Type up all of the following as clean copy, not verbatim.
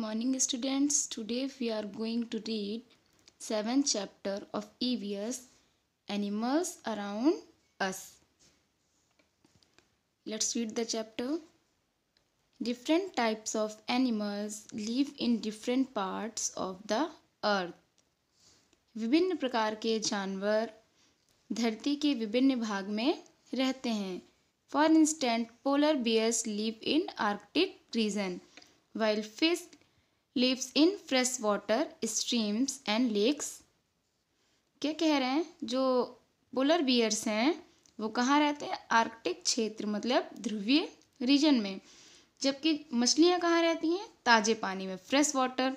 morning students. Today we are going to read 7th chapter of EVS Animals Around Us. Let's read the chapter. Different types of animals live in different parts of the earth. विभिन्न प्रकार के जानवर धरती के विभिन्न भाग में रहते हैं. For instance, polar bears live in Arctic region, while fish lives in freshwater streams and lakes. क्या कह रहे हैं? जो पोलर बियर्स हैं वो कहाँ रहते हैं? आर्कटिक क्षेत्र मतलब ध्रुवीय रीजन में. जबकि मछलियाँ कहाँ रहती हैं? ताजे पानी में, फ्रेश वाटर.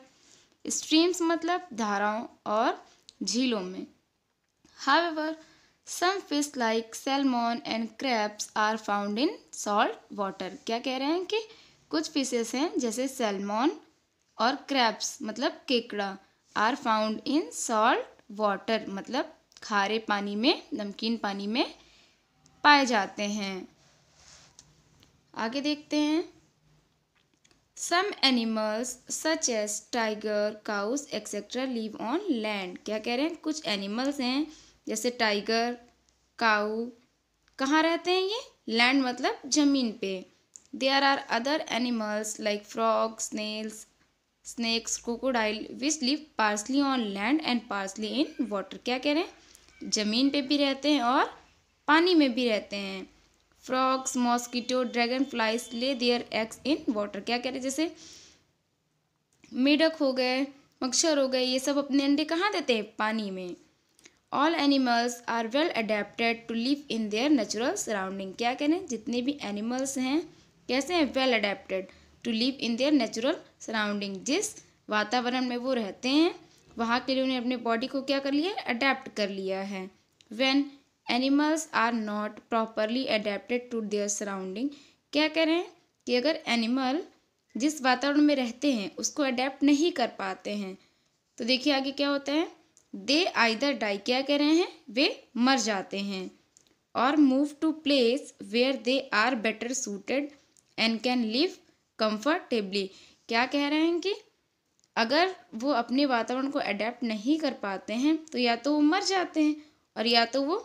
स्ट्रीम्स मतलब धाराओं और झीलों में. However, some fish like salmon and crabs are found in salt water. क्या कह रहे हैं कि कुछ फिशेस हैं जैसे सैल्मन और क्रैब्स मतलब केकड़ा are found in salt water मतलब खारे पानी में, नमकीन पानी में पाए जाते हैं. आगे देखते हैं. Some animals such as tiger, cows etcetera live on land. क्या कह रहे हैं? कुछ एनिमल्स हैं जैसे टाइगर, काऊ, कहाँ रहते हैं ये? लैंड मतलब जमीन पे. There are other animals like frog, snails, snakes, crocodile which live partially on land and partially in water. क्या कह रहे हैं? जमीन पे भी रहते हैं और पानी में भी रहते हैं. frogs, mosquito, dragonflies lay their eggs in water. क्या कह रहे हैं? जैसे मेढक हो गए, मच्छर हो गए, ये सब अपने अंडे कहाँ देते हैं? पानी में. all animals are well adapted to live in their natural surrounding. क्या कह रहे हैं? जितने भी एनिमल्स हैं कैसे हैं? well adapted to live in their natural surrounding. जिस वातावरण में वो रहते हैं वहाँ के लिए उन्हें अपने बॉडी को क्या कर लिया है? अडेप्ट कर लिया है. When animals are not properly adapted to their surrounding. क्या कह रहे हैं कि अगर एनिमल जिस वातावरण में रहते हैं उसको अडेप्ट नहीं कर पाते हैं तो देखिए आगे क्या होता है. They either die. क्या कह रहे हैं? वे मर जाते हैं. और move to place where they are better suited and can live comfortably. क्या कह रहे हैं कि अगर वो अपने वातावरण को अडेप्ट नहीं कर पाते हैं तो या तो वो मर जाते हैं और या तो वो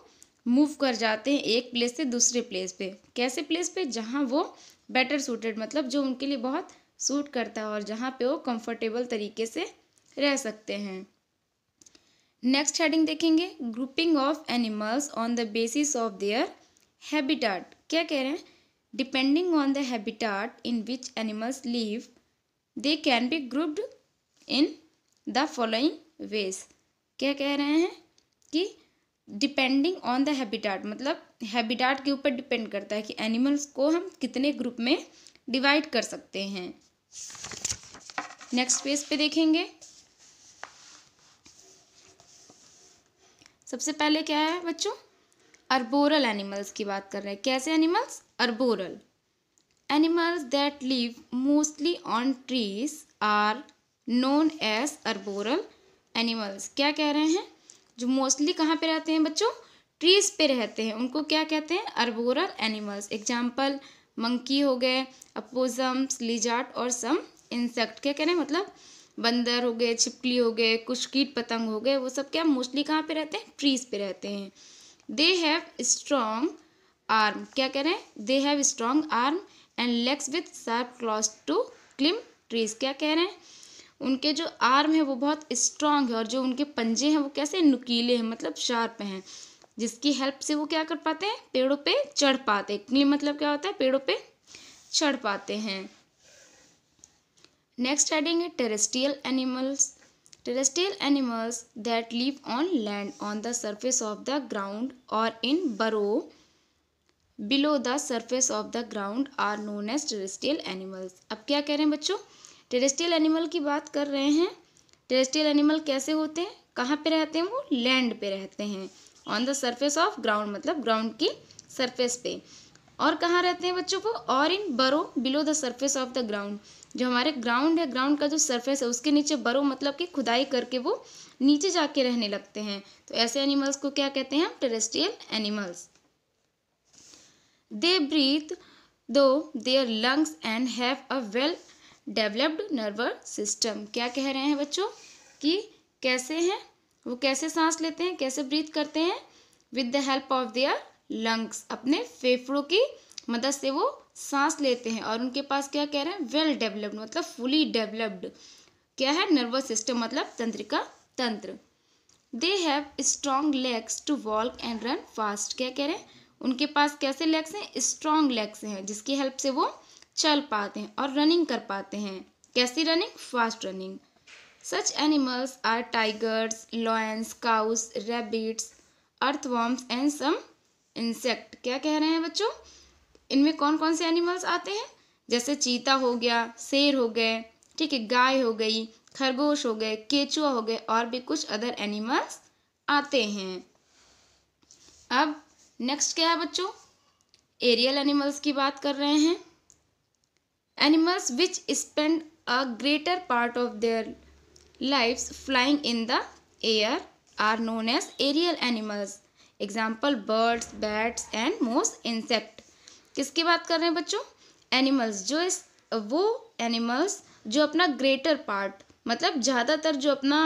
मूव कर जाते हैं एक प्लेस से दूसरे प्लेस पे. कैसे प्लेस पे? जहाँ वो बेटर सूटेड मतलब जो उनके लिए बहुत सूट करता है और जहाँ पे वो कंफर्टेबल तरीके से रह सकते हैं. नेक्स्ट हेडिंग देखेंगे. Grouping of animals on the basis of their habitat. क्या कह रहे हैं? Depending on the habitat in which animals live, they can be grouped in the following ways. क्या कह रहे हैं कि डिपेंडिंग ऑन द हैबिटाट मतलब हैबिटाट के ऊपर डिपेंड करता है कि एनिमल्स को हम कितने ग्रुप में डिवाइड कर सकते हैं. नेक्स्ट पेज पे देखेंगे. सबसे पहले क्या है बच्चों? अर्बोरल एनिमल्स की बात कर रहे हैं. कैसे animals? Arboreal. Animals that live mostly on trees are known as arboreal animals. क्या कह रहे हैं? जो मोस्टली कहाँ पे रहते हैं बच्चों? ट्रीज पे रहते हैं. उनको क्या कहते हैं? अर्बोरल एनिमल्स. एग्जाम्पल मंकी हो गए, अपोजम्स, लिजार्ड और सम इंसेक्ट. क्या कह रहे हैं? मतलब बंदर हो गए, छिपकली हो गए, कुछ कीट पतंग हो गए, वो सब क्या मोस्टली कहाँ पे रहते हैं? ट्रीज पे रहते हैं. They have strong arm. क्या कह रहे हैं? They have strong arm and legs with sharp claws to climb trees. क्या कह रहे हैं? उनके जो आर्म है वो बहुत स्ट्रॉन्ग है और जो उनके पंजे हैं वो कैसे? नुकीले हैं मतलब शार्प हैं, जिसकी हेल्प से वो क्या कर पाते हैं? पेड़ों पे चढ़ पाते हैं. क्लिम मतलब क्या होता है? पेड़ों पे चढ़ पाते हैं. नेक्स्ट हेडिंग है terrestrial animals. Terrestrial animals that live on land on the surface of the ground or in burrow below the surface of the ground are known as terrestrial animals. अब क्या कह रहे हैं बच्चों? टेरेस्ट्रियल एनिमल की बात कर रहे हैं. टेरेस्ट्रियल एनिमल कैसे होते हैं? कहाँ पे रहते हैं? वो लैंड पे रहते हैं. On the surface of ground मतलब ग्राउंड की सरफेस पे. और कहाँ रहते हैं बच्चों को? और इन बरो below the surface of the ground. जो हमारे ग्राउंड है, ग्राउंड का जो सरफेस है उसके नीचे बरो मतलब कि खुदाई करके वो नीचे जाके रहने लगते हैं. तो ऐसे एनिमल्स को क्या कहते हैं? हम टेरेस्ट्रियल एनिमल्स. दे ब्रीथ दो their lungs and have a well developed nervous system. क्या कह रहे हैं बच्चों कि कैसे हैं वो, कैसे सांस लेते हैं, कैसे ब्रीथ करते हैं, with the help of their lungs, अपने फेफड़ों की मदद से वो सांस लेते हैं। और उनके पास क्या कह रहे हैं, वेल डेवलप्ड मतलब फुली डेवलप्ड क्या है, नर्वस सिस्टम मतलब तंत्रिका तंत्र। They have strong legs to walk and run fast. क्या कह रहे हैं, उनके पास कैसे लेग्स हैं, स्ट्रॉन्ग लेग्स हैं जिसकी हेल्प से वो चल पाते हैं और रनिंग कर पाते हैं। कैसी running, fast running. Such animals are tigers, lions, cows, rabbits, earthworms and some insect. क्या कह रहे हैं बच्चों, इनमें कौन कौन से एनिमल्स आते हैं, जैसे चीता हो गया, शेर हो गए, ठीक है, गाय हो गई, खरगोश हो गए, केचुआ हो गए, और भी कुछ अदर एनिमल्स आते हैं। अब नेक्स्ट क्या है बच्चों, एरियल एनिमल्स की बात कर रहे हैं। Animals which spend a greater part of their lives flying in the air are known as aerial animals. Example birds, bats and most insect. किसकी बात कर रहे हैं बच्चों, एनिमल्स वो एनिमल्स जो अपना ग्रेटर पार्ट मतलब ज़्यादातर जो अपना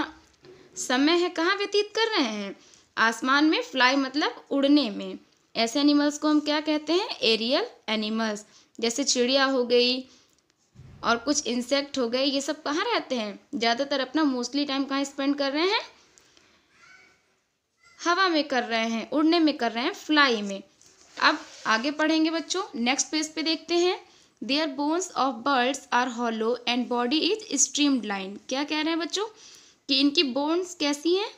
समय है कहाँ व्यतीत कर रहे हैं, आसमान में, फ्लाई मतलब उड़ने में। ऐसे एनिमल्स को हम क्या कहते हैं, एरियल एनिमल्स। जैसे चिड़िया हो गई और कुछ इंसेक्ट हो गए, ये सब कहाँ रहते हैं, ज़्यादातर अपना मोस्टली टाइम कहाँ स्पेंड कर रहे हैं, हवा में कर रहे हैं, उड़ने में कर रहे हैं, फ्लाई में। अब आगे पढ़ेंगे बच्चों, नेक्स्ट पेज पे देखते हैं। Their bones of birds are hollow and body is streamline. क्या कह रहे हैं बच्चों कि इनकी बोन्स कैसी हैं,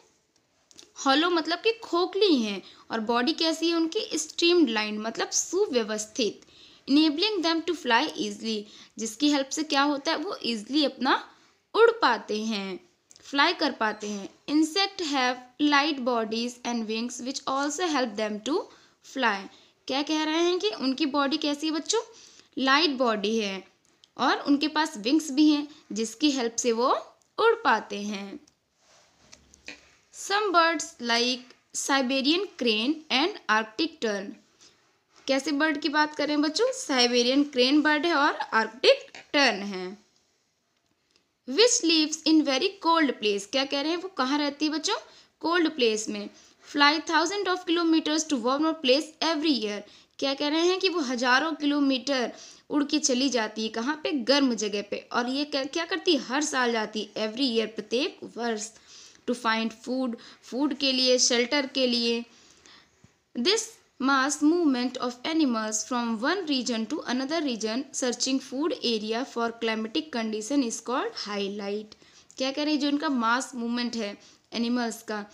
हॉलो मतलब कि खोखली हैं, और बॉडी कैसी है उनकी, स्ट्रीमलाइन मतलब सुव्यवस्थित। Enabling them to fly easily, जिसकी हेल्प से क्या होता है, वो इजली अपना उड़ पाते हैं, फ्लाई कर पाते हैं। Insect have light bodies and wings which also help them to fly. क्या कह रहे हैं कि उनकी बॉडी कैसी है बच्चों, लाइट बॉडी है, और उनके पास विंग्स भी हैं जिसकी हेल्प से वो उड़ पाते हैं। Some birds like Siberian crane and Arctic tern. कैसे बर्ड की बात करें बच्चों, साइबेरियन क्रेन बर्ड है और आर्कटिक टर्न है। Which lives in very cold place. क्या कह रहे हैं, वो कहाँ रहती है बच्चों, कोल्ड प्लेस में। Fly 1000 of kilometres to warm place every year. क्या कह रहे हैं कि वो हजारों किलोमीटर उड़ के चली जाती है, कहाँ पे, गर्म जगह पे, और ये क्या करती है, हर साल जाती है, एवरी ईयर प्रत्येक वर्ष। टू फाइंड फूड, फूड के लिए, शेल्टर के लिए। This mass movement of animals from one region to another region searching food area for climatic condition is called highlight. क्या कह रहे हैं, जो इनका मास मूवमेंट है एनिमल्स का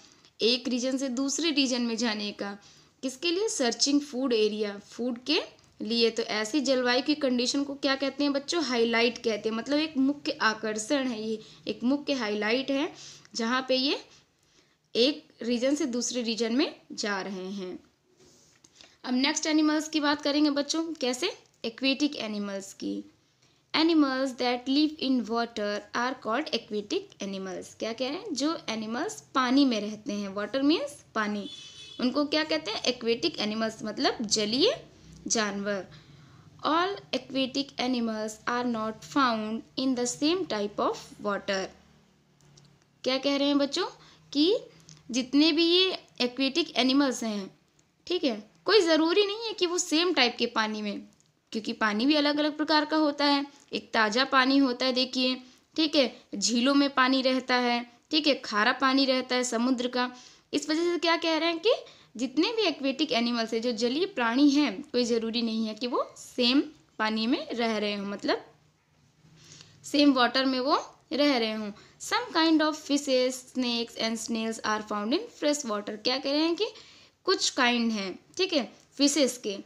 एक रीजन से दूसरे रीजन में जाने का, किसके लिए, सर्चिंग फूड एरिया, फूड के लिए। तो ऐसी जलवायु की कंडीशन को क्या कहते हैं बच्चों, हाईलाइट कहते हैं। मतलब एक मुख्य आकर्षण है, ये एक मुख्य हाईलाइट है जहाँ पे ये एक रीजन से दूसरे रीजन में जा रहे हैं। अब नेक्स्ट एनिमल्स की बात करेंगे बच्चों, कैसे, एक्वेटिक एनिमल्स की। Animals that live in water are called aquatic animals. क्या कह रहे हैं, जो एनिमल्स पानी में रहते हैं, वाटर मीन्स पानी, उनको क्या कहते हैं, एक्वेटिक एनिमल्स मतलब जलीय जानवर। All aquatic animals are not found in the same type of water. क्या कह रहे हैं बच्चों कि जितने भी ये एक्वेटिक एनिमल्स हैं, ठीक है, कोई ज़रूरी नहीं है कि वो सेम टाइप के पानी में, क्योंकि पानी भी अलग अलग प्रकार का होता है। एक ताज़ा पानी होता है, देखिए, ठीक है, झीलों में पानी रहता है, ठीक है, खारा पानी रहता है समुद्र का। इस वजह से क्या कह रहे हैं कि जितने भी एक्वेटिक एनिमल्स हैं, जो जलीय प्राणी हैं, कोई ज़रूरी नहीं है कि वो सेम पानी में रह रहे हों, मतलब सेम वाटर में वो रह रहे हों। Some kind of fishes, snakes and snails are found in fresh water. क्या कह रहे हैं कि कुछ काइंड हैं, ठीक है, फिशेस के,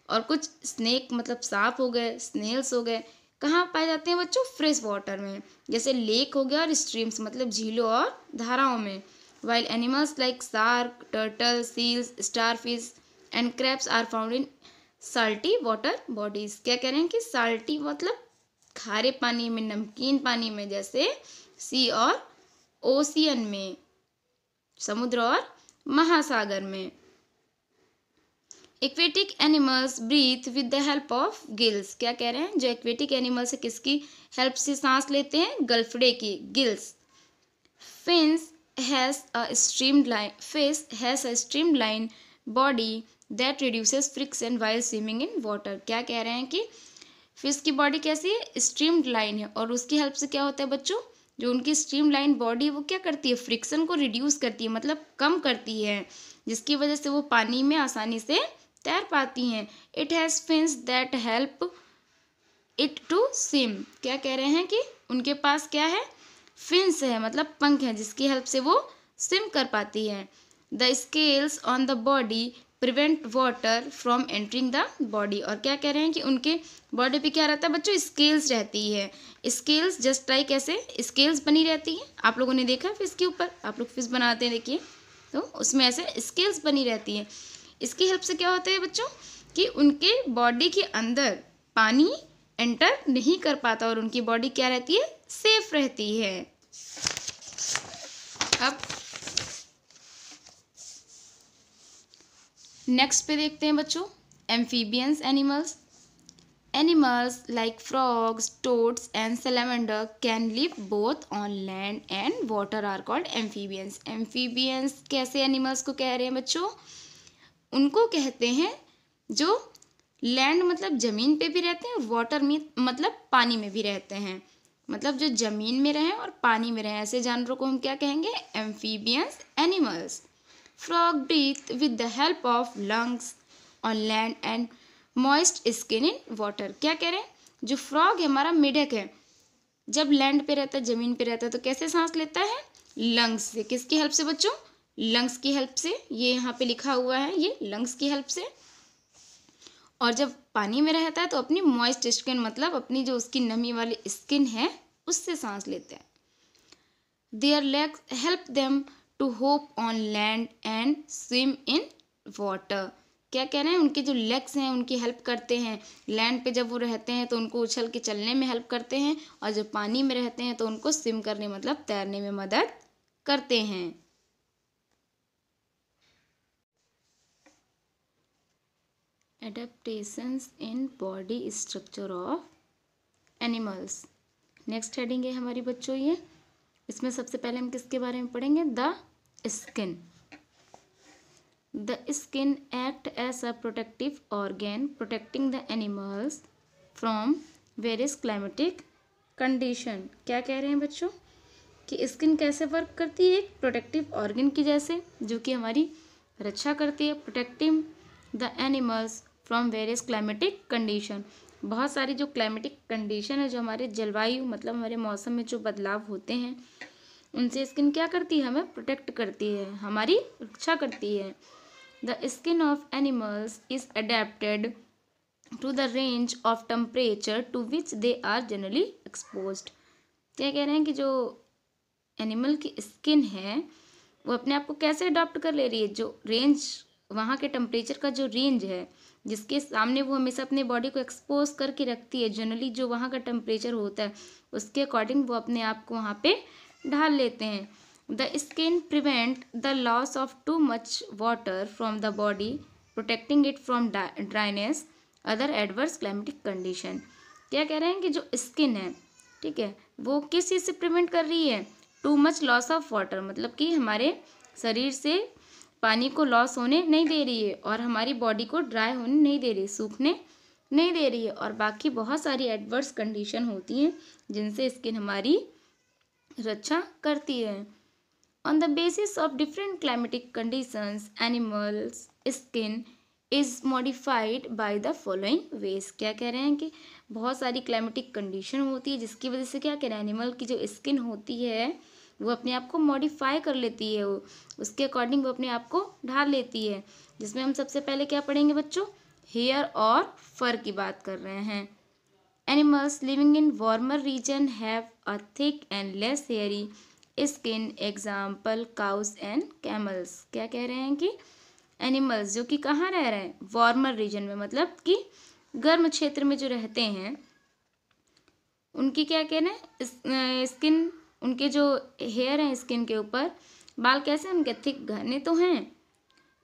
और कुछ स्नेक मतलब सांप हो गए, स्नेल्स हो गए, कहाँ पाए जाते हैं बच्चों, फ्रेश वाटर में, जैसे लेक हो गया और स्ट्रीम्स मतलब झीलों और धाराओं में। While animals like shark, turtle, seals, starfish and crabs are found in salty water bodies. क्या कह रहे हैं कि साल्टी मतलब खारे पानी में, नमकीन पानी में, जैसे सी और ओशियन में, समुद्र और महासागर में। Aquatic animals breathe with the help of gills. क्या कह रहे हैं, जो एक्वेटिक एनिमल्स है किसकी हेल्प से सांस लेते हैं, गलफड़े की, gills. Fish has a streamline body that reduces friction while swimming in water. क्या कह रहे हैं कि फिश की बॉडी कैसी है, स्ट्रीम्ड लाइन है, और उसकी हेल्प से क्या होता है बच्चों, जो उनकी स्ट्रीम लाइन बॉडी है वो क्या करती है, फ्रिक्शन को रिड्यूस करती है, मतलब कम करती है, जिसकी वजह से वो पानी में आसानी से तैर पाती हैं। It has fins that help it to swim. क्या कह रहे हैं कि उनके पास क्या है, फिन्स है, मतलब पंख है, जिसकी हेल्प से वो स्विम कर पाती है। The scales on the body prevent water from entering the body. और क्या कह रहे हैं कि उनके बॉडी पे क्या रहता है बच्चों, स्केल्स रहती है। स्केल्स जस्ट लाइक ऐसे स्केल्स बनी रहती है, आप लोगों ने देखा फिश के ऊपर, आप लोग फिश बनाते हैं देखिए, तो उसमें ऐसे स्केल्स बनी रहती है। इसकी हेल्प से क्या होता है बच्चों कि उनके बॉडी के अंदर पानी एंटर नहीं कर पाता और उनकी बॉडी क्या रहती है, सेफ रहती है। अब नेक्स्ट पे देखते हैं बच्चों, amphibians animals. Animals like frogs, toads and salamander can live both on land and water are called amphibians. Amphibians कैसे animals को कह रहे हैं बच्चों, उनको कहते हैं जो लैंड मतलब ज़मीन पे भी रहते हैं, वाटर में मतलब पानी में भी रहते हैं, मतलब जो ज़मीन में रहें और पानी में रहें, ऐसे जानवरों को हम क्या कहेंगे, amphibians animals. Frog breathe with the help of lungs on land and moist skin in water. क्या कह रहे हैं, जो फ्रॉग है हमारा मेढक है, जब लैंड पे रहता है, ज़मीन पे रहता है, तो कैसे सांस लेता है, लंग्स से। किसकी हेल्प से बच्चों, लंग्स की हेल्प से, ये यहाँ पे लिखा हुआ है, ये लंग्स की हेल्प से। और जब पानी में रहता है तो अपनी मॉइस्ट स्किन मतलब अपनी जो उसकी नमी वाली स्किन है उससे सांस लेते हैं। Their legs help them to hop on land and swim in water. क्या कह रहे हैं, उनके जो लेग्स हैं उनकी हेल्प करते हैं, लैंड पे जब वो रहते हैं तो उनको उछल के चलने में हेल्प करते हैं, और जब पानी में रहते हैं तो उनको स्विम करने मतलब तैरने में मदद करते हैं। Adaptations in body structure of animals. Next heading है हमारी बच्चों ये, इसमें सबसे पहले हम किसके बारे में पढ़ेंगे, the skin. The skin act as a protective organ protecting the animals from various climatic condition। क्या कह रहे हैं बच्चों कि स्किन कैसे वर्क करती है, एक प्रोटेक्टिव ऑर्गन की जैसे, जो कि हमारी रक्षा करती है, protecting the animals from various climatic condition. बहुत सारी जो क्लाइमेटिक कंडीशन है, जो हमारे जलवायु मतलब हमारे मौसम में जो बदलाव होते हैं, उनसे स्किन क्या करती है, हमें प्रोटेक्ट करती है, हमारी रक्षा करती है। The skin of animals is adapted to the range of temperature to which they are generally exposed। क्या कह रहे हैं कि जो एनिमल की स्किन है वो अपने आप को कैसे अडॉप्ट कर ले रही है, जो रेंज वहाँ के टेम्परेचर का जो रेंज है जिसके सामने वो हमेशा अपने बॉडी को एक्सपोज करके रखती है, जनरली जो वहाँ का टेम्परेचर होता है उसके अकॉर्डिंग वो अपने आप को वहाँ पे ढाल लेते हैं। The skin prevent the loss of too much water from the body, protecting it from dryness, other adverse climatic condition। क्या कह रहे हैं कि जो स्किन है, ठीक है, वो किस चीज़ से प्रिवेंट कर रही है, too much loss of water, मतलब कि हमारे शरीर से पानी को लॉस होने नहीं दे रही है, और हमारी बॉडी को ड्राई होने नहीं दे रही, सूखने नहीं दे रही है, और बाकी बहुत सारी एडवर्स कंडीशन होती हैं जिनसे स्किन हमारी रक्षा करती है। On the basis of different climatic conditions, animals' skin is modified by the following ways। क्या कह रहे हैं कि बहुत सारी क्लाइमेटिक कंडीशन होती है जिसकी वजह से क्या कह रहे हैं, एनिमल की जो स्किन होती है वो अपने आप को मॉडिफाई कर लेती है, वो उसके अकॉर्डिंग वो अपने आप को ढाल लेती है, जिसमें हम सबसे पहले क्या पढ़ेंगे बच्चों, हेयर और फर की बात कर रहे हैं। Animals living in warmer region have a thick and less hairy skin, example cows and camels. क्या कह रहे हैं कि एनिमल्स जो कि कहाँ रह रहे हैं, वार्मर रीजन में, मतलब कि गर्म क्षेत्र में जो रहते हैं, उनकी क्या कहना है, स्किन, उनके जो हेयर हैं स्किन के ऊपर, बाल कैसे उनके थिक घने तो हैं,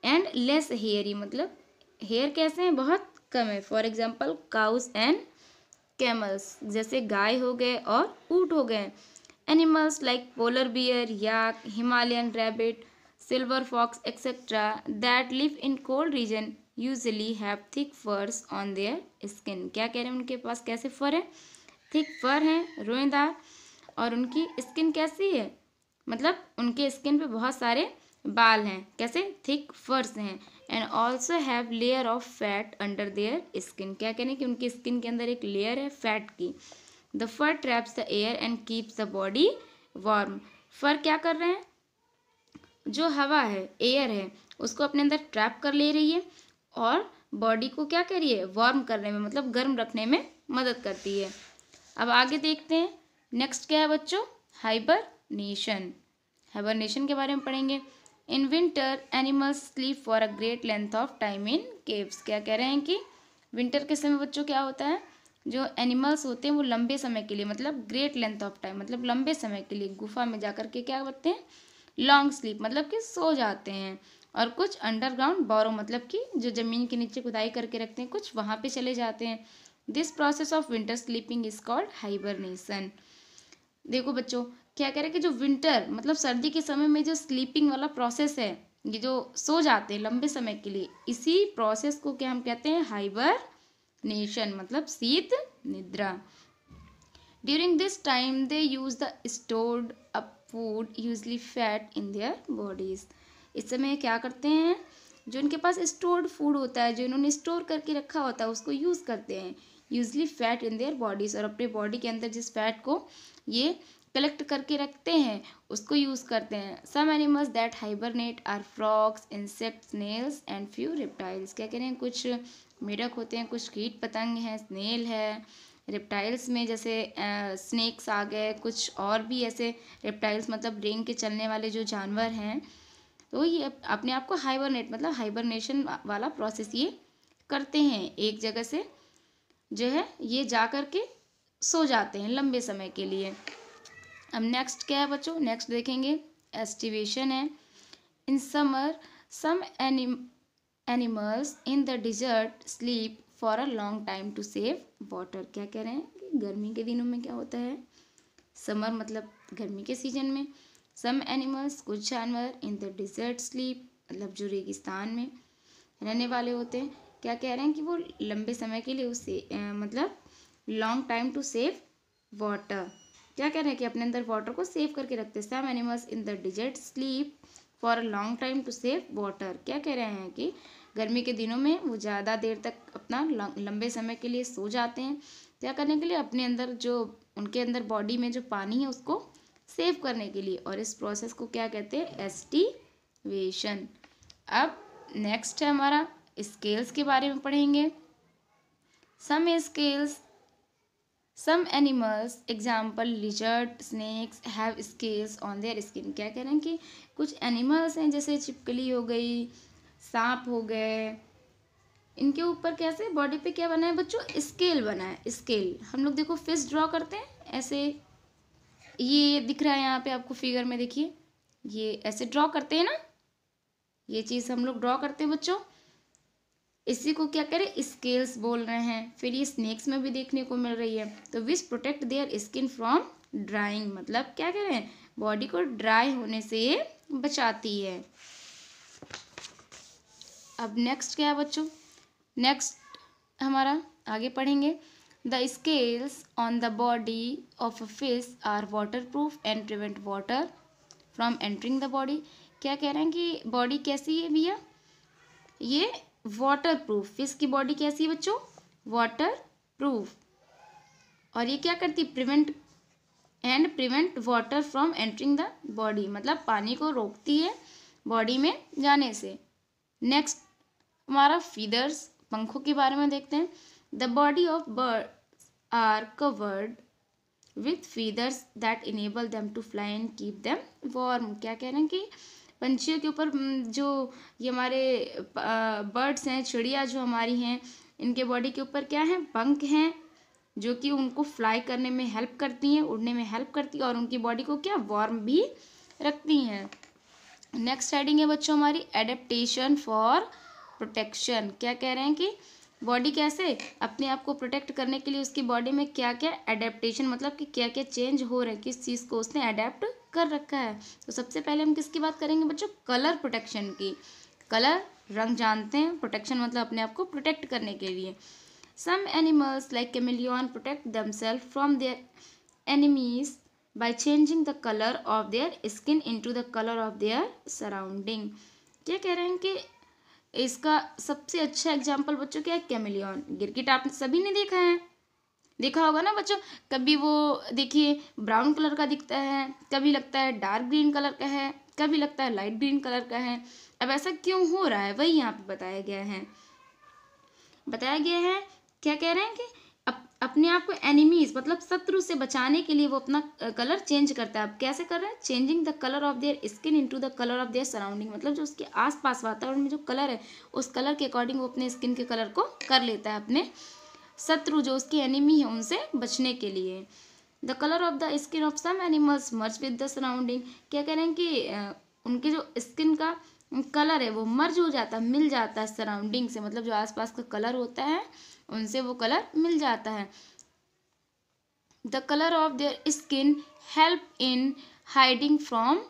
एंड लेस हेयरी मतलब हेयर कैसे हैं, बहुत कम है। For example cows and camels, जैसे गाय हो गए और ऊँट हो गए। Animals like polar bear, yak, Himalayan rabbit, silver fox etcetera that live in cold region usually have thick furs on their skin. क्या कह रहे हैं, उनके पास कैसे फर है, थिक फर है, रोएदार, और उनकी स्किन कैसी है, मतलब उनके स्किन पे बहुत सारे बाल हैं, कैसे, थिक फर्स हैं। And also have layer of fat under their skin. क्या कहने कि उनकी स्किन के अंदर एक लेयर है फैट की। The fur traps the air and keeps the body warm. Fur क्या कर रहे हैं, जो हवा है, एयर है, उसको अपने अंदर ट्रैप कर ले रही है और बॉडी को क्या कर रही है, वार्म करने में, मतलब गर्म रखने में मदद करती है। अब आगे देखते हैं, नेक्स्ट क्या है बच्चों, हाइबरनेशन। हाइबरनेशन के बारे में पढ़ेंगे। In winter animals sleep for a great length of time in caves. क्या कह रहे हैं कि विंटर के समय बच्चों क्या होता है, जो एनिमल्स होते हैं वो लंबे समय के लिए, मतलब ग्रेट लेंथ ऑफ टाइम, मतलब लंबे समय के लिए गुफा में जाकर के क्या करते हैं, लॉन्ग स्लीप, मतलब कि सो जाते हैं। और कुछ अंडरग्राउंड बोरो, मतलब कि जो ज़मीन के नीचे खुदाई करके रखते हैं, कुछ वहाँ पे चले जाते हैं। This process of winter sleeping is called hibernation. देखो बच्चों, क्या कह रहे हैं कि जो विंटर मतलब सर्दी के समय में जो स्लीपिंग वाला प्रोसेस है, ये जो सो जाते हैं लंबे समय के लिए, इसी प्रोसेस को क्या हम कहते हैं, हाइबरनेशन, मतलब शीत निद्रा। During this time they use the stored up food usually fat in their bodies. इस समय क्या करते हैं, जो इनके पास स्टोर्ड फूड होता है, जो इन्होंने स्टोर करके रखा होता है, उसको यूज़ करते हैं, usually fat in their bodies, और अपने बॉडी के अंदर जिस फैट को ये कलेक्ट करके रखते हैं उसको यूज़ करते हैं। Some animals that hibernate are frogs, insects, snails and few reptiles. क्या कह रहे हैं, कुछ मेढक होते हैं, कुछ कीट पतंग हैं, स्नेल है। रेप्टाइल्स में जैसे स्नेक्स आ गए, कुछ और भी ऐसे रेप्टाइल्स, मतलब रेंग के चलने वाले जो जानवर हैं, तो ये अपने आप को हाइबरनेट, मतलब हाइबरनेशन वाला प्रोसेस ये करते हैं, एक जगह से जो है ये जा कर के सो जाते हैं लंबे समय के लिए। अब नेक्स्ट क्या है बच्चों, नेक्स्ट देखेंगे एस्टिवेशन है। In summer some animals in the desert sleep for a long time to save water. क्या कह रहे हैं कि गर्मी के दिनों में क्या होता है, समर मतलब गर्मी के सीजन में, सम एनिमल्स कुछ जानवर इन द डिजर्ट स्लीप, मतलब जो रेगिस्तान में रहने वाले होते हैं, क्या कह रहे हैं कि वो लंबे समय के लिए उससे मतलब long time to save water, क्या कह रहे हैं कि अपने अंदर वाटर को सेव करके रखते हैं। Some animals in the desert sleep for a long time to save water. क्या कह रहे हैं कि गर्मी के दिनों में वो ज़्यादा देर तक अपना लंबे समय के लिए सो जाते हैं, क्या करने के लिए, अपने अंदर जो उनके अंदर बॉडी में जो पानी है उसको सेव करने के लिए, और इस प्रोसेस को क्या कहते हैं, एस्टिवेशन। अब नेक्स्ट है हमारा स्केल्स के बारे में पढ़ेंगे। Some scales, some animals example lizard, snakes have scales on their skin. क्या कह रहे हैं कि कुछ एनिमल्स हैं जैसे छिपकली हो गई, सांप हो गए, इनके ऊपर कैसे बॉडी पे क्या बना है बच्चों, स्केल बना है। स्केल हम लोग देखो फिश ड्रॉ करते हैं ऐसे, ये दिख रहा है यहाँ पे आपको फिगर में, देखिए ये ऐसे ड्रॉ करते हैं ना, ये चीज़ हम लोग ड्रॉ करते हैं बच्चों, इसी को क्या करें, स्केल्स बोल रहे हैं। फिर ये स्नेक्स में भी देखने को मिल रही है। तो विच protect their skin from drawing, मतलब क्या कह रहे हैं, बॉडी को ड्राई होने से बचाती है। अब नेक्स्ट क्या है बच्चों, नेक्स्ट हमारा आगे पढ़ेंगे। The scales on the body of a fish are waterproof and prevent water from entering the body. क्या कह रहे हैं कि बॉडी कैसी है भैया, ये वाटर प्रूफ, फिश की बॉडी कैसी है बच्चों, वाटर प्रूफ, और ये क्या करती है, prevent water from entering the body, मतलब पानी को रोकती है बॉडी में जाने से। नेक्स्ट हमारा फीदर्स, पंखों के बारे में देखते हैं। The body of birds are covered with feathers that enable them to fly and keep them warm. क्या कह रहे हैं कि पंछियों के ऊपर जो ये हमारे बर्ड्स हैं, चिड़िया जो हमारी हैं, इनके बॉडी के ऊपर क्या है, पंख हैं, जो कि उनको फ्लाई करने में हेल्प करती हैं, उड़ने में हेल्प करती है, और उनकी बॉडी को क्या वार्म भी रखती हैं। नेक्स्ट हेडिंग है बच्चों हमारी एडेप्टेशन फॉर प्रोटेक्शन। क्या कह रहे हैं कि बॉडी कैसे अपने आप को प्रोटेक्ट करने के लिए उसकी बॉडी में क्या क्या एडेप्टेशन, मतलब कि क्या क्या चेंज हो रहा है, किस चीज़ को उसने अडेप्ट कर रखा है। तो सबसे पहले हम किसकी बात करेंगे बच्चों, कलर प्रोटेक्शन की। कलर रंग जानते हैं, प्रोटेक्शन मतलब अपने आप को प्रोटेक्ट करने के लिए। Some animals like chameleon protect themselves from their enemies by changing the color of their skin into the color of their surrounding। क्या कह रहे हैं कि इसका सबसे अच्छा एग्जाम्पल बच्चों क्या है, कैमेलियन। गिरगिट आपने सभी ने देखा है, देखा होगा ना बच्चों। कभी वो देखिए ब्राउन कलर का दिखता है, कभी लगता है डार्क ग्रीन कलर का है, कभी लगता है लाइट ग्रीन कलर का है। अब ऐसा क्यों हो रहा है, वही यहाँ पे बताया गया है। क्या कह रहे हैं कि अपने आप को एनिमीज मतलब शत्रु से बचाने के लिए वो अपना कलर चेंज करता है। अब कैसे कर रहे हैं, changing the colour of their skin into the colour of their surrounding, मतलब जो उसके आसपास वातावरण में जो कलर है उस कलर के अकॉर्डिंग वो अपने स्किन के कलर को कर लेता है, अपने शत्रु जो उसके एनिमी है उनसे बचने के लिए। The colour of the skin of some animals merge with the surrounding. क्या कह रहे हैं कि उनके जो स्किन का कलर है वो मर्ज हो जाता है, मिल जाता है सराउंडिंग से, मतलब जो आसपास का कलर होता है उनसे वो कलर मिल जाता है। The colour of their skin help in hiding from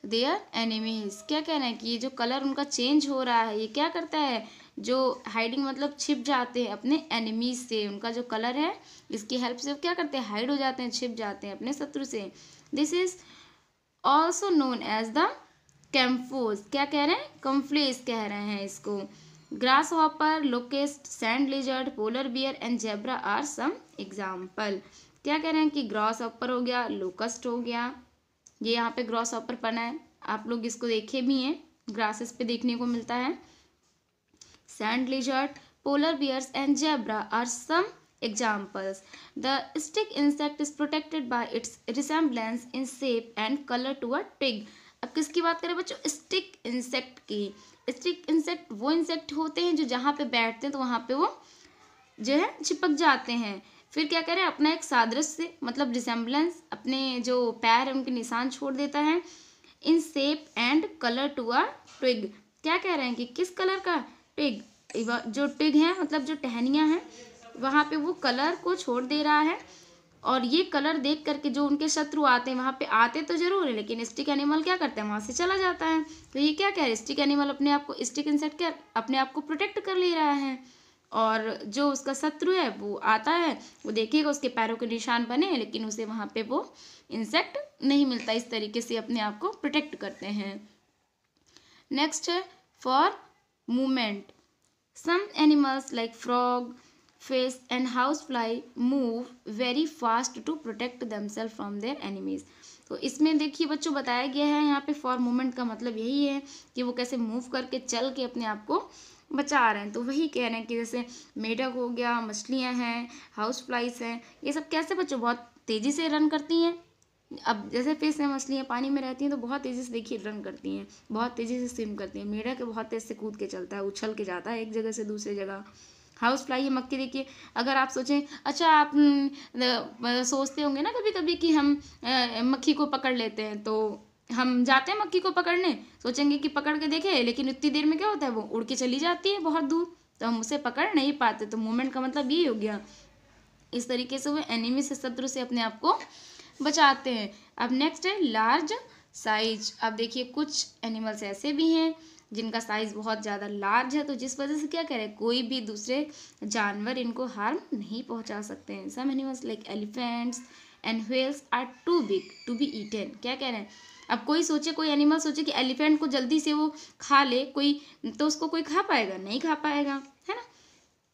their enemies. क्या कह रहे हैं कि ये जो कलर उनका चेंज हो रहा है ये क्या करता है, जो हाइडिंग मतलब छिप जाते हैं अपने एनिमीज से, उनका जो कलर है इसकी हेल्प से क्या करते हैं, हाइड हो जाते हैं, छिप जाते हैं अपने शत्रु से। This is also known as the camouflage. क्या कह रहे हैं, कम्फ्लेज कह रहे हैं इसको। Grasshopper, locust, sand lizard, polar bear and zebra are some example. क्या कह रहे हैं कि ग्रास हॉपर हो गया, लोकस्ट हो गया, ये यहाँ पे ग्रास हॉपर पना है, आप लोग इसको देखे भी हैं, ग्रासेस पे देखने को मिलता है। Sand lizard, polar bears and zebra are some examples। The stick insect is protected by its resemblance in shape and color to a twig। अब किसकी बात करें बच्चों, स्टिक इंसेक्ट की। स्टिक इंसेक्ट वो इंसेक्ट होते हैं जो जहाँ पे बैठते हैं तो वहाँ पे वो जो है चिपक जाते हैं। फिर क्या करें, अपना एक सादृश्य मतलब रिसेम्बलेंस, अपने जो पैर है उनके निशान छोड़ देता है। In shape and colour to a twig. क्या कह रहे हैं कि किस कलर का, ट्विग, जो ट्विग है मतलब जो टहनियाँ हैं वहाँ पे वो कलर को छोड़ दे रहा है। और ये कलर देख करके जो उनके शत्रु आते हैं वहाँ पे आते तो जरूर है, लेकिन स्टिक एनिमल क्या करता है, वहाँ से चला जाता है। तो ये क्या कह रहे हैं, स्टिक एनिमल अपने आप को, स्टिक इंसेक्ट क्या अपने आप को प्रोटेक्ट कर ले रहा है। और जो उसका शत्रु है वो आता है, वो देखेगा उसके पैरों के निशान बने हैं लेकिन उसे वहाँ पे वो इंसेक्ट नहीं मिलता। इस तरीके से अपने आप को प्रोटेक्ट करते हैं। नेक्स्ट है for movement. Some animals like frog, fish and housefly move very fast to protect themselves from their enemies। तो इसमें देखिए बच्चों बताया गया है यहाँ पे फॉर मूवमेंट का मतलब यही है कि वो कैसे मूव करके चल के अपने आप को बचा रहे हैं। तो वही कह रहे हैं कि जैसे मेढक हो गया, मछलियाँ हैं, हाउस फ्लाइज हैं, ये सब कैसे बच्चों बहुत तेज़ी से रन करती हैं। अब जैसे फिश है, मछलियाँ पानी में रहती हैं तो बहुत तेज़ी से देखिए रन करती हैं, बहुत तेज़ी से स्विम करती हैं। मेढक बहुत तेज़ से कूद के चलता है, उछल के जाता है एक जगह से दूसरी जगह। हाउस फ्लाई है, मक्खी देखिए, अगर आप सोचें, अच्छा आप सोचते होंगे ना कभी कभी कि हम मक्खी को पकड़ लेते हैं, तो हम जाते हैं मक्खी को पकड़ने, सोचेंगे कि पकड़ के देखें, लेकिन इतनी देर में क्या होता है वो उड़ के चली जाती है बहुत दूर, तो हम उसे पकड़ नहीं पाते। तो मूवमेंट का मतलब ये हो गया। इस तरीके से वो एनिमी से, शत्रु से अपने आप को बचाते हैं। अब नेक्स्ट है लार्ज साइज। अब देखिए कुछ एनिमल्स ऐसे भी हैं जिनका साइज बहुत ज़्यादा लार्ज है, तो जिस वजह से क्या करें, कोई भी दूसरे जानवर इनको हार्म नहीं पहुंचा सकते हैं। Some animals like elephants and whales are too big to be eaten. क्या कह रहे हैं, अब कोई सोचे, कोई एनिमल सोचे कि एलिफेंट को जल्दी से वो खा ले कोई, तो उसको कोई खा पाएगा, नहीं खा पाएगा, है ना।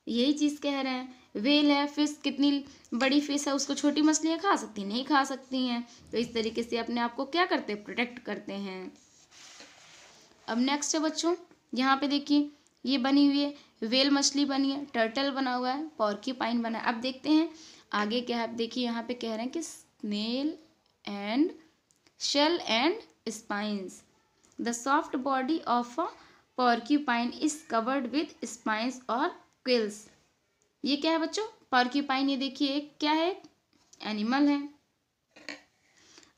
यही चीज़ कह रहे हैं। व्हेल है, फिश, कितनी बड़ी फिश है, उसको छोटी मछलियाँ खा सकती, नहीं खा सकती हैं। तो इस तरीके से अपने आप को क्या करते हैं, प्रोटेक्ट करते हैं। अब नेक्स्ट है बच्चों, यहाँ पे देखिए ये बनी हुई है, व्हेल मछली बनी है, टर्टल बना हुआ है, पॉर्क्यूपाइन बना है। अब देखते हैं आगे क्या है। देखिए यहाँ पे कह रहे हैं कि snail and shell and spines. The soft body of a porcupine is covered with spines और क्विल्स। ये क्या है बच्चों, पॉर्क्यूपाइन, ये देखिए क्या है, एनिमल है।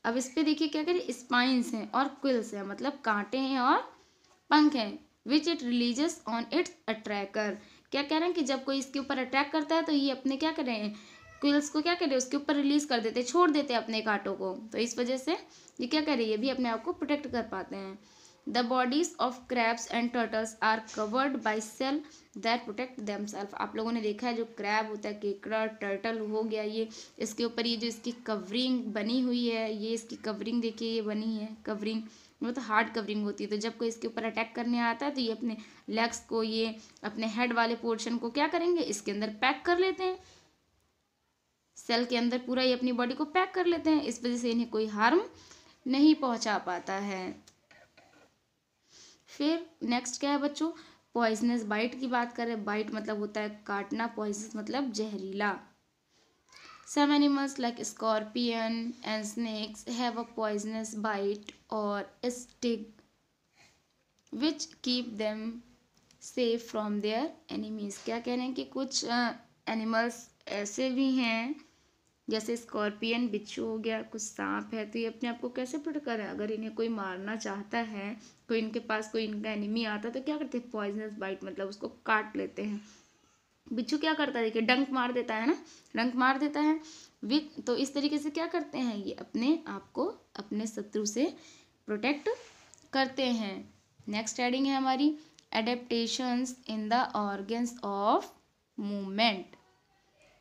अब इस पे देखिए क्या करें, स्पाइंस हैं और क्विल्स हैं, मतलब कांटे हैं और पंख हैं। Which it releases on its attacker. क्या कह रहे हैं कि जब कोई इसके ऊपर अटैक करता है तो ये अपने क्या कर रहे हैं, क्विल्स को क्या कर रहे हैं, उसके ऊपर रिलीज कर देते हैं, छोड़ देते हैं अपने कांटों को। तो इस वजह से ये क्या कर रही है, ये भी अपने आप को प्रोटेक्ट कर पाते हैं। The bodies of crabs and turtles are covered by shell that protect themself. आप लोगों ने देखा है जो क्रैब होता है, केकड़ा, टर्टल हो गया, ये इसके ऊपर ये जो इसकी कवरिंग बनी हुई है, ये इसकी कवरिंग देखिए ये बनी है कवरिंग, वो तो हार्ड कवरिंग होती है। तो जब कोई इसके ऊपर अटैक करने आता है तो ये अपने लेग्स को, ये अपने हेड वाले पोर्शन को क्या करेंगे, इसके अंदर पैक कर लेते हैं, सेल के अंदर पूरा ये अपनी बॉडी को पैक कर लेते हैं। इस वजह से इन्हें कोई हार्म नहीं पहुंचा पाता है। फिर नेक्स्ट क्या है बच्चों, पॉइजनस बाइट की बात करें। बाइट मतलब होता है काटना, पॉइजनस मतलब जहरीला। Some animals like scorpion and snakes have a poisonous bite और sting which keep them safe from their enemies. क्या कह रहे हैं कि कुछ एनिमल्स ऐसे भी हैं जैसे स्कॉर्पियन, बिच्छू हो गया, कुछ सांप है, तो ये अपने आप को कैसे प्रोटेक्ट कर रहे हैं, अगर इन्हें कोई मारना चाहता है, कोई इनके पास कोई इनका एनिमी आता है तो क्या करते हैं, पॉइजनस बाइट मतलब उसको काट लेते हैं। बिच्छू क्या करता है, देखिए डंक मार देता है ना, डंक मार देता है विक। तो इस तरीके से क्या करते हैं, ये अपने आप को अपने शत्रु से प्रोटेक्ट करते हैं। नेक्स्ट हेडिंग है हमारी adaptations in the organs of movement.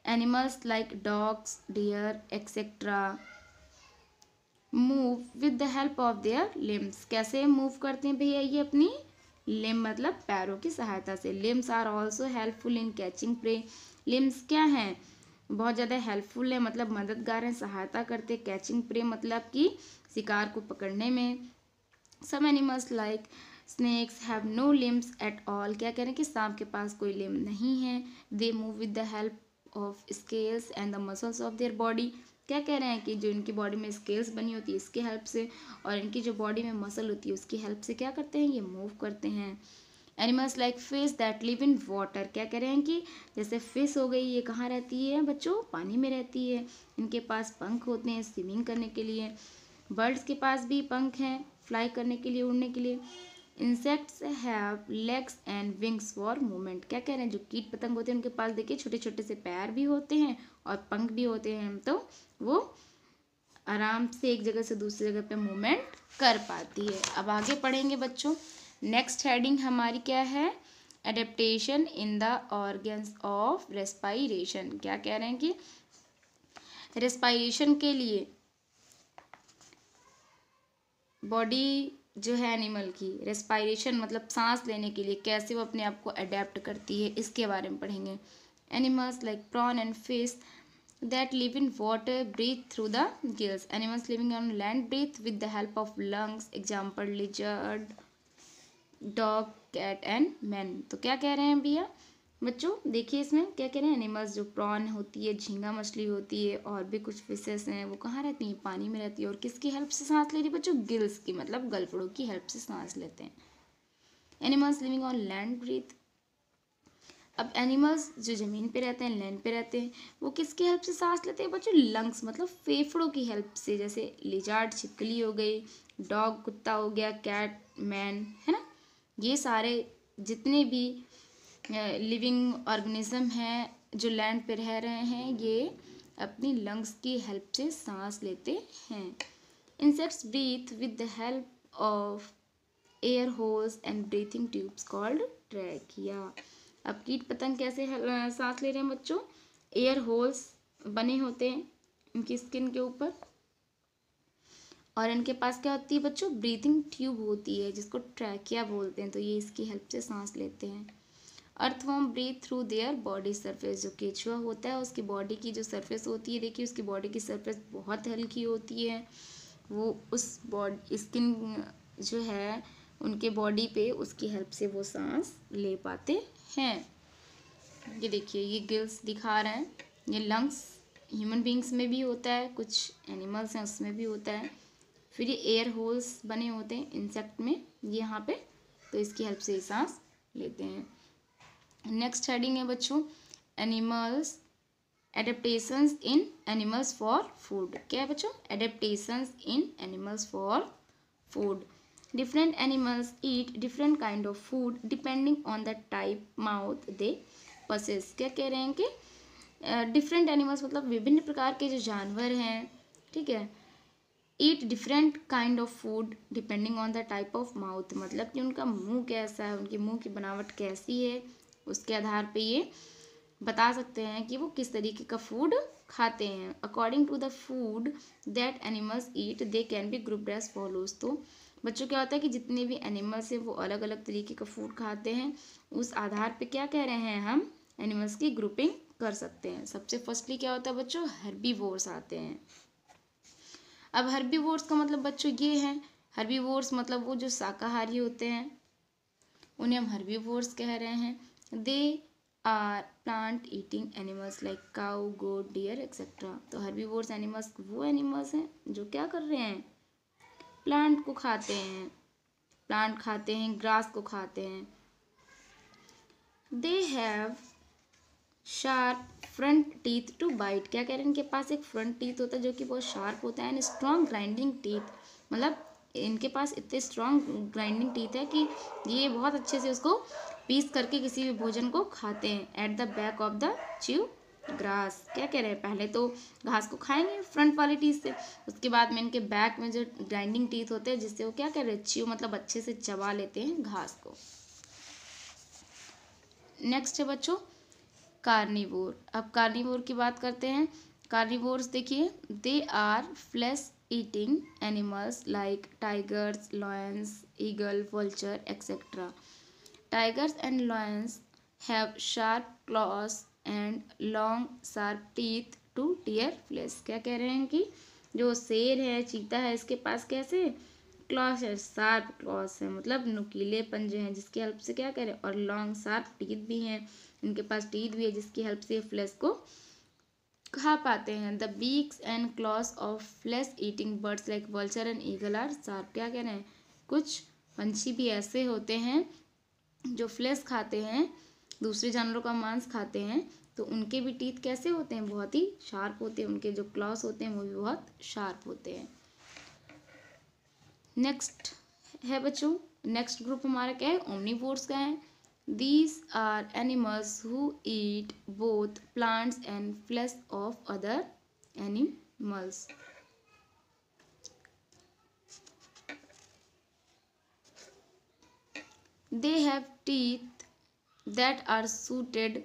Animals like dogs, deer, etc. move with the help of their limbs। कैसे मूव करते हैं भैया, ये अपनी लिम्ब मतलब पैरों की सहायता से। Limbs are also helpful in catching prey. Limbs क्या हैं, बहुत ज़्यादा हेल्पफुल है मतलब मददगार हैं, सहायता करते हैं। कैचिंग प्रे मतलब कि शिकार को पकड़ने में। Some animals like snakes have no limbs at all. क्या कह रहे हैं कि सांप के पास कोई लिम्ब नहीं है। They move with the help of scales and the muscles of their body. क्या कह रहे हैं कि जो इनकी बॉडी में स्केल्स बनी होती है इसके हेल्प से, और इनकी जो बॉडी में मसल होती है उसकी हेल्प से क्या करते हैं, ये मूव करते हैं। Animals like fish that live in water. क्या कह रहे हैं कि जैसे फिश हो गई, ये कहाँ रहती है बच्चों, पानी में रहती है। इनके पास पंख होते हैं स्विमिंग करने के लिए। बर्ड्स के पास भी पंख हैं फ्लाई करने के लिए, उड़ने के लिए। Insects have legs and wings for movement. क्या कह रहे हैं, जो कीट पतंग होते हैं उनके पास देखिए छोटे छोटे से पैर भी होते हैं और पंख भी होते हैं, तो वो आराम से एक जगह से दूसरी जगह पे मूवमेंट कर पाती है। अब आगे पढ़ेंगे बच्चों। नेक्स्ट हेडिंग हमारी क्या है, adaptation in the organs of respiration. क्या कह रहे हैं कि रेस्पायरेशन के लिए बॉडी जो है एनिमल की, रेस्पायरेशन मतलब सांस लेने के लिए कैसे वो अपने आप को अडेप्ट करती है, इसके बारे में पढ़ेंगे। Animals like prawn and fish that live in water breathe through the gills. Animals living on land breathe with the help of lungs. Example lizard, dog, cat and man. तो क्या कह रहे हैं भैया बच्चों, देखिए इसमें क्या कह रहे हैं, एनिमल्स जो प्रॉन होती है, झींगा मछली होती है, और भी कुछ फिशेस हैं, वो कहाँ रहती हैं, पानी में रहती है। और किसकी हेल्प से सांस ले रही है बच्चों, गिल्स की मतलब गलफड़ों की हेल्प से सांस लेते हैं। Animals living on land breathe. अब एनिमल्स जो ज़मीन पे रहते हैं, लैंड पे रहते हैं, वो किसकी हेल्प से सांस लेते हैं बच्चों, लंग्स मतलब फेफड़ों की हेल्प से। जैसे लिजार्ड छिपकली हो गई, डॉग कुत्ता हो गया, कैट मैन, है ना, ये सारे जितने भी लिविंग ऑर्गेनिज्म हैं जो लैंड पे रह रहे हैं, ये अपनी लंग्स की हेल्प से सांस लेते हैं। Insects breathe with the help of air holes and breathing tubes called trachea. अब कीट पतंग कैसे सांस ले रहे हैं बच्चों, एयर होल्स बने होते हैं इनकी स्किन के ऊपर, और इनके पास क्या होती है बच्चों, ब्रीथिंग ट्यूब होती है जिसको ट्रैकिया बोलते हैं, तो ये इसकी हेल्प से सांस लेते हैं। Earthworm breathe through their body surface. जो केचुआ होता है उसकी बॉडी की जो सरफेस होती है, देखिए उसकी बॉडी की सरफेस बहुत हल्की होती है, वो उस बॉडी स्किन जो है उनके बॉडी पे उसकी हेल्प से वो सांस ले पाते हैं। ये देखिए ये गिल्स दिखा रहे हैं, ये लंग्स ह्यूमन बींग्स में भी होता है, कुछ एनिमल्स हैं उसमें भी होता है। फिर ये एयर होल्स बने होते हैं इंसेक्ट में, ये यहाँ पे, तो इसकी हेल्प से ये सांस लेते हैं। नेक्स्ट हेडिंग है बच्चों, animals adaptations in animals for food. क्या है बच्चों, adaptations in animals for food. Different animals eat different kind of food depending on the type mouth they possess. क्या कह रहे हैं कि डिफरेंट एनिमल्स मतलब विभिन्न प्रकार के जो जानवर हैं, ठीक है, eat different kind of food depending on the type of mouth, मतलब कि उनका मुंह कैसा है, उनके मुंह की बनावट कैसी है, उसके आधार पे ये बता सकते हैं कि वो किस तरीके का फूड खाते हैं। According to the food that animals eat they can be grouped as follows. तो बच्चों क्या होता है कि जितने भी एनिमल्स हैं वो अलग अलग तरीके का फूड खाते हैं, उस आधार पे क्या कह रहे हैं हम एनिमल्स की ग्रुपिंग कर सकते हैं। सबसे फर्स्टली क्या होता है बच्चों, हर्बीवोर्स आते हैं। अब हर्बीवोर्स का मतलब बच्चों ये है, हर्बीवोर्स मतलब वो जो शाकाहारी होते हैं उन्हें हम हर्बीवोर्स कह रहे हैं। They are plant eating animals like cow, goat, deer etcetera. तो हर्बीवोर्स एनिमल्स वो एनिमल्स हैं जो क्या कर रहे हैं, प्लांट को खाते हैं, प्लांट खाते हैं, ग्रास को खाते हैं। They have sharp front teeth to bite. क्या कह रहे हैं, इनके पास एक फ्रंट टीथ होता है जो कि बहुत शार्प होता है, एंड स्ट्रॉन्ग ग्राइंडिंग टीथ, मतलब इनके पास इतने स्ट्रॉन्ग ग्राइंडिंग टीथ है कि ये बहुत अच्छे से उसको पीस करके किसी भी भोजन को खाते हैं। At the back of the chew grass. क्या कह रहे हैं, पहले तो घास को खाएंगे फ्रंट वाली टीथ से, उसके बाद में इनके बैक में जो ग्राइंडिंग टीथ होते हैं जिससे वो क्या कह रहे हैं, च्यू मतलब अच्छे से चबा लेते हैं घास को। नेक्स्ट है बच्चों कार्निवोर। अब कार्निवोर की बात करते हैं। कार्निवोर्स देखिए, they are flesh eating animals like tigers, lions, eagle, vulture etcetera. Tigers and lions have sharp claws and long sharp teeth to tear flesh. क्या कह रहे हैं कि जो शेर है, चीता है, इसके पास कैसे क्लॉस है, शार्प क्लॉस है, मतलब नुकीले पंजे हैं जिसकी हेल्प से क्या करें, और लॉन्ग शार्प टीथ भी हैं, इनके पास टीथ भी है जिसकी हेल्प से फ्लैश को खा पाते हैं। The beaks and claws of flesh eating birds like vulture and eagle are sharp. क्या कह रहे हैं, कुछ पंछी भी ऐसे होते हैं जो फ्लैश खाते हैं, दूसरे जानवरों का मांस खाते हैं, तो उनके भी टीथ कैसे होते हैं, बहुत ही शार्प होते हैं, उनके जो क्लॉस होते हैं वो भी बहुत शार्प होते हैं। नेक्स्ट है बच्चों, नेक्स्ट ग्रुप हमारा क्या है, ओमनीवोर्स का है। These are animals who eat both plants and flesh of other animals. They have teeth that are suited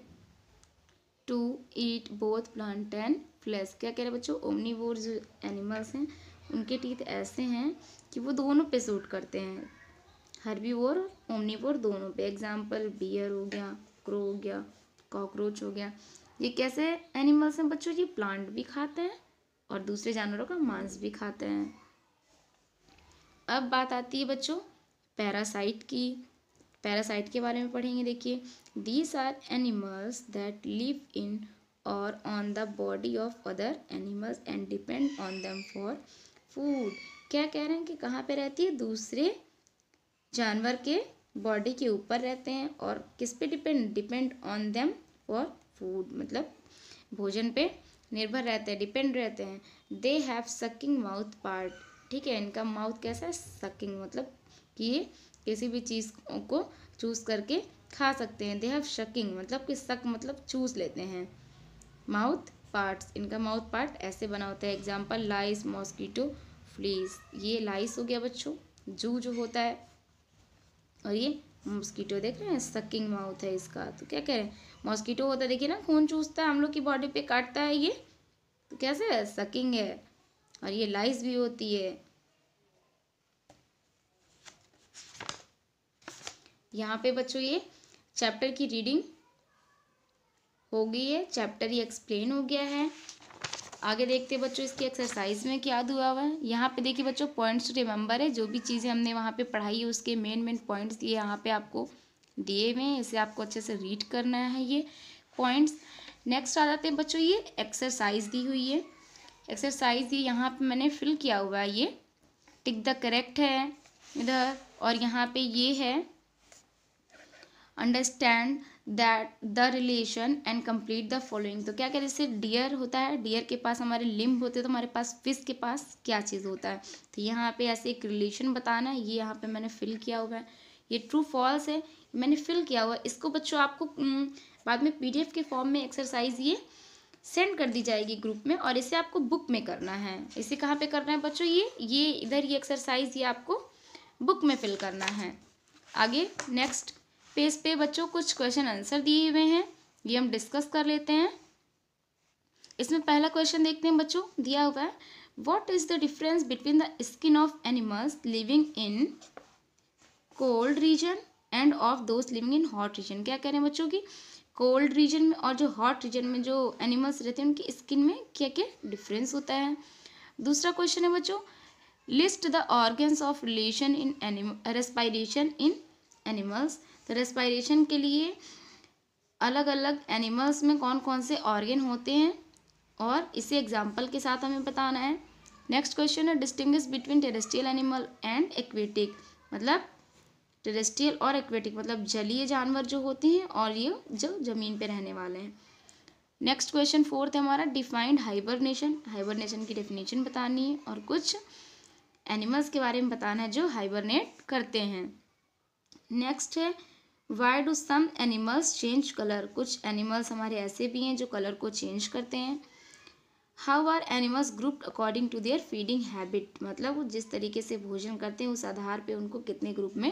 to eat both plant and flesh. क्या कह रहे हैं बच्चों, ओमनीवोर जो एनिमल्स हैं उनके टीथ ऐसे हैं कि वो दोनों पे सूट करते हैं, हर्बीवोर और ओमनीवोर दोनों पे। एग्जाम्पल बियर हो गया, क्रो हो गया, कॉकरोच हो गया। ये कैसे एनिमल्स हैं बच्चों, ये प्लांट भी खाते हैं और दूसरे जानवरों का मांस भी खाते हैं। अब बात आती है बच्चों पैरासाइट की। पैरासाइट के बारे में पढ़ेंगे। देखिए, these are animals that live in और on the body of other animals and depend on them for food. क्या कह रहे हैं कि कहाँ पे रहती है, दूसरे जानवर के बॉडी के ऊपर रहते हैं और किस पे depend on them for food, मतलब भोजन पे निर्भर रहते हैं, डिपेंड रहते हैं। They have sucking mouth part. ठीक है, इनका माउथ कैसा है, सकिंग, मतलब कि ये किसी भी चीज़ को चूज करके खा सकते हैं। दे हैव शकिंग मतलब कि सक मतलब चूस लेते हैं। माउथ पार्ट्स, इनका माउथ पार्ट ऐसे बना होता है। एग्जाम्पल लाइस, मॉस्किटो, फ्लीज। ये लाइस हो गया बच्चों, जू जो होता है, और ये मॉस्किटो देख रहे हैं, सकिंग माउथ है इसका। तो क्या कह रहे हैं, मॉस्किटो होता है, देखिए ना, खून चूसता है, हम लोग की बॉडी पे काटता है, ये तो कैसे है, सकिंग है। और ये लाइस भी होती है। यहाँ पे बच्चों ये चैप्टर की रीडिंग हो गई है, चैप्टर ये एक्सप्लेन हो गया है। आगे देखते हैं बच्चों इसकी एक्सरसाइज में क्या दिया हुआ है। यहाँ पे देखिए बच्चों पॉइंट्स रिमेंबर है, जो भी चीज़ें हमने वहाँ पे पढ़ाई है उसके मेन पॉइंट्स ये यहाँ पे आपको दिए हुए हैं, इसे आपको अच्छे से रीड करना है ये पॉइंट्स। नेक्स्ट आ जाते हैं बच्चों, ये एक्सरसाइज दी हुई है। एक्सरसाइज ये यहाँ पे मैंने फिल किया हुआ है, ये टिक द करेक्ट है इधर, और यहाँ पे ये है understand that the relation and complete the following. तो क्या क्या, जैसे डियर होता है, डियर के पास हमारे लिम्ब होते हैं, तो हमारे पास फिश के पास क्या चीज़ होता है। तो यहाँ पे ऐसे एक रिलेशन बताना है, ये यहाँ पे मैंने फिल किया हुआ है, ये ट्रू फॉल्स है, मैंने फिल किया हुआ है। इसको बच्चों आपको बाद में पीडीएफ के फॉर्म में एक्सरसाइज ये सेंड कर दी जाएगी ग्रुप में, और इसे आपको बुक में करना है। इसे कहाँ पे करना है बच्चों, ये इधर ये एक्सरसाइज ये आपको बुक में फिल करना है। आगे नेक्स्ट पेज पे बच्चों कुछ क्वेश्चन आंसर दिए हुए हैं, ये हम डिस्कस कर लेते हैं। इसमें पहला क्वेश्चन देखते हैं बच्चों, दिया हुआ है what is the difference between the skin of animals living in cold reason end of those living in hot reason. क्या कह रहे हैं बच्चों की, कोल्ड रीजन में और जो हॉट रीजन में जो एनिमल्स रहते हैं उनकी स्किन में क्या क्या डिफरेंस होता है। दूसरा क्वेश्चन है बच्चों, list the organs of relation in animal respiration in animals. तो रेस्पायरेशन के लिए अलग अलग एनिमल्स में कौन कौन से ऑर्गन होते हैं, और इसे एग्जाम्पल के साथ हमें बताना है। नेक्स्ट क्वेश्चन है distinguish between terrestrial animal and aquatic. मतलब टेरेस्ट्रियल और एक्वेटिक मतलब जलीय जानवर जो होते हैं और ये जो जमीन पे रहने वाले हैं। नेक्स्ट क्वेश्चन फोर्थ है हमारा डिफाइंड हाइबरनेशन। हाइबरनेशन की डेफिनेशन बतानी है और कुछ एनिमल्स के बारे में बताना है जो हाइबरनेट करते हैं। नेक्स्ट है why do some animals change colour. कुछ एनिमल्स हमारे ऐसे भी हैं जो कलर को चेंज करते हैं। How are animals grouped according to their feeding habit. मतलब वो जिस तरीके से भोजन करते हैं उस आधार पे उनको कितने ग्रुप में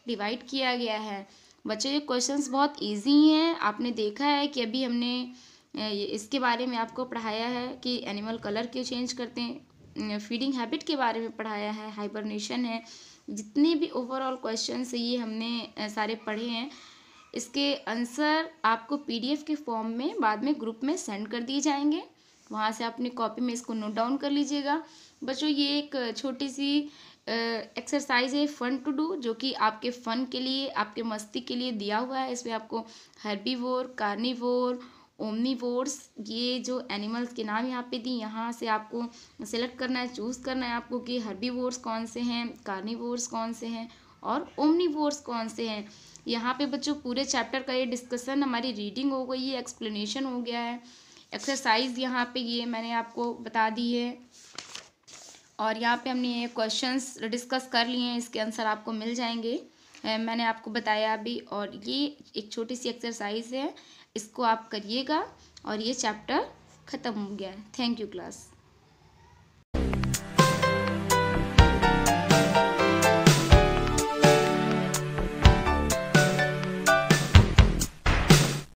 डिवाइड किया गया है। बच्चों ये क्वेश्चंस बहुत इजी हैं, आपने देखा है कि अभी हमने इसके बारे में आपको पढ़ाया है कि एनिमल कलर क्यों चेंज करते हैं, फीडिंग हैबिट के बारे में पढ़ाया है, हाइबरनेशन है। जितने भी ओवरऑल क्वेश्चंस ये हमने सारे पढ़े हैं, इसके आंसर आपको पीडीएफ के फॉर्म में बाद में ग्रुप में सेंड कर दिए जाएंगे, वहाँ से अपनी कॉपी में इसको नोट डाउन कर लीजिएगा। बच्चों ये एक छोटी सी एक्सरसाइज है फन टू डू, जो कि आपके फन के लिए आपके मस्ती के लिए दिया हुआ है। इसमें आपको हर्बीवोर, कार्निवोर, ओमनीवोर्स ये जो एनिमल्स के नाम यहाँ पे दी, यहाँ से आपको सेलेक्ट करना है, चूज़ करना है आपको कि हर्बीवोर्स कौन से हैं, कार्निवोर्स कौन से हैं और ओमनीवोर्स कौन से हैं। यहाँ पे बच्चों पूरे चैप्टर का ये डिस्कशन, हमारी रीडिंग हो गई है, एक्सप्लेनेशन हो गया है, एक्सरसाइज यहाँ पे ये मैंने आपको बता दी है, और यहाँ पे हमने ये क्वेश्चंस डिस्कस कर लिए हैं, इसके आंसर आपको मिल जाएंगे, मैंने आपको बताया अभी। और ये एक छोटी सी एक्सरसाइज है, इसको आप करिएगा और ये चैप्टर ख़त्म हो गया है। Thank you class.